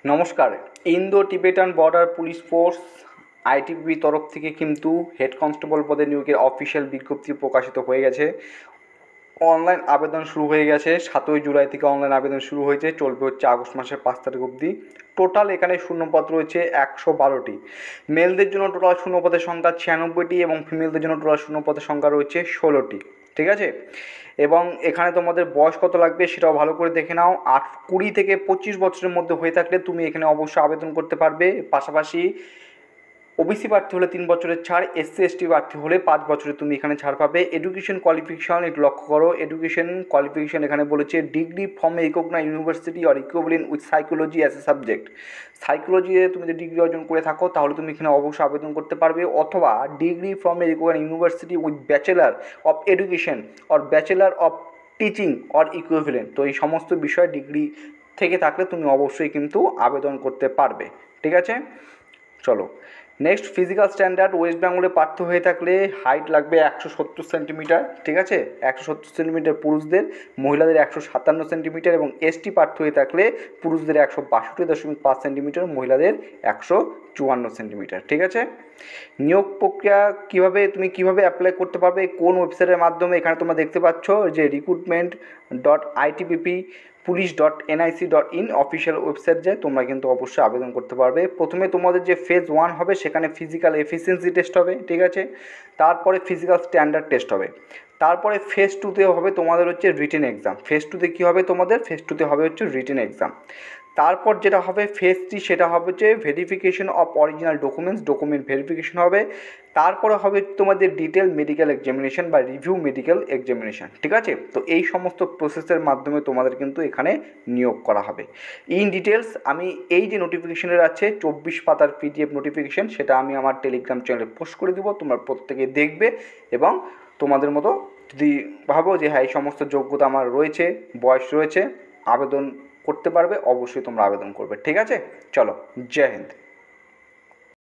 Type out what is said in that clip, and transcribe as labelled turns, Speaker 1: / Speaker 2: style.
Speaker 1: নমস্কার। Indo Tibetan border police force ITBP তরফ থেকে কিন্তু হেড কনস্টেবল পদে নিয়োগের অফিসিয়াল বিজ্ঞপ্তি প্রকাশিত হয়ে গেছে। অনলাইন আবেদন শুরু হয়ে গেছে। 7ই জুলাই থেকে অনলাইন আবেদন শুরু হয়েছে, চলবে হচ্ছে আগস্ট মাসের 5 তারিখ অবধি। টোটাল এখানে শূন্যপদ রয়েছে 112টি। মেলদের জন্য টোটাল শূন্যপদের সংখ্যা 96টি এবং ফিমেলদের জন্য টোটাল শূন্যপদের সংখ্যা রয়েছে 16টি। ঠিক আছে, এবং এখানে তোমাদের বয়স কত লাগবে সেটাও ভালো করে দেখে নাও। 20 থেকে 25 বছরের মধ্যে হয়ে থাকলে তুমি এখানে অবশ্যই আবেদন করতে পারবে। পাশাপাশি ওবিসি প্রার্থী হলে 3 বছরের ছাড়, এসসি এসটি প্রার্থী হলে 5 বছরের তুমি এখানে ছাড় পাবে। এডুকেশন কোয়ালিফিকেশন একটু লক্ষ্য করো। এডুকেশন কোয়ালিফিকেশন এখানে বলেছে degree from a recognised university or equivalent with psychology as a subject. সাইকোলজিতে তুমি যদি ডিগ্রি অর্জন করে থাকো তাহলে তুমি এখানে অবশ্যই আবেদন করতে পারবে, অথবা degree from a recognised university with bachelor of education or bachelor of teaching or equivalent. তো এই সমস্ত বিষয় ডিগ্রি থেকে থাকলে তুমি অবশ্যই কিন্তু আবেদন করতে পারবে। ঠিক আছে, চলো নেক্সট। ফিজিক্যাল স্ট্যান্ডার্ড ওয়েস্ট বেঙ্গলে প্রার্থী হয়ে থাকলে হাইট লাগবে 170 সেন্টিমিটার। ঠিক আছে, 170 সেন্টিমিটার পুরুষদের, মহিলাদের 157 সেন্টিমিটার, এবং এসটি প্রার্থী হয়ে থাকলে পুরুষদের 162.5 সেন্টিমিটার, মহিলাদের 154 সেন্টিমিটার। ঠিক আছে, নিয়োগ প্রক্রিয়া কিভাবে অ্যাপ্লাই করতে পারবে, কোন ওয়েবসাইটের মাধ্যমে, এখানে তোমরা দেখতে পাচ্ছ যে recruitment.itpp পুলিশ.nic.in অফিসিয়াল ওয়েবসাইট, যায় তোমরা কিন্তু অবশ্যই আবেদন করতে পারবে। প্রথমে তোমাদের যে ফেজ 1 হবে সেখানে ফিজিক্যাল এফিসিয়েন্সি টেস্ট হবে। ঠিক আছে, তারপরে ফিজিক্যাল স্ট্যান্ডার্ড টেস্ট হবে। তারপরে ফেজ 2তে হবে তোমাদের হচ্ছে রিটেন এক্সাম। ফেজ 2তে কী হবে তোমাদের, ফেজ 2তে হবে হচ্ছে রিটেন এক্সাম। তারপর যেটা হবে ফেজ 3, সেটা হবে হচ্ছে verification of original document verification হবে। তারপরে হবে তোমাদের ডিটেল মেডিকেল এক্সামিনেশন বা রিভিউ মেডিকেল এক্সামিনেশন। ঠিক আছে, তো এই সমস্ত প্রসেসের মাধ্যমে তোমাদের কিন্তু এখানে নিয়োগ করা হবে। ইন ডিটেলস আমি এই যে নোটিফিকেশনের আছে 24 পাতার পিডিএফ নোটিফিকেশন, সেটা আমি আমার টেলিগ্রাম চ্যানেলে পোস্ট করে দেবো। তোমরা প্রত্যেকে দেখবে এবং তোমাদের মতো যদি ভাবো যে হ্যাঁ এই সমস্ত যোগ্যতা আমার রয়েছে, বয়স রয়েছে, আবেদন করতে পারবে, অবশ্যই তোমরা আবেদন করবে। ঠিক আছে, চলো, জয় হিন্দ।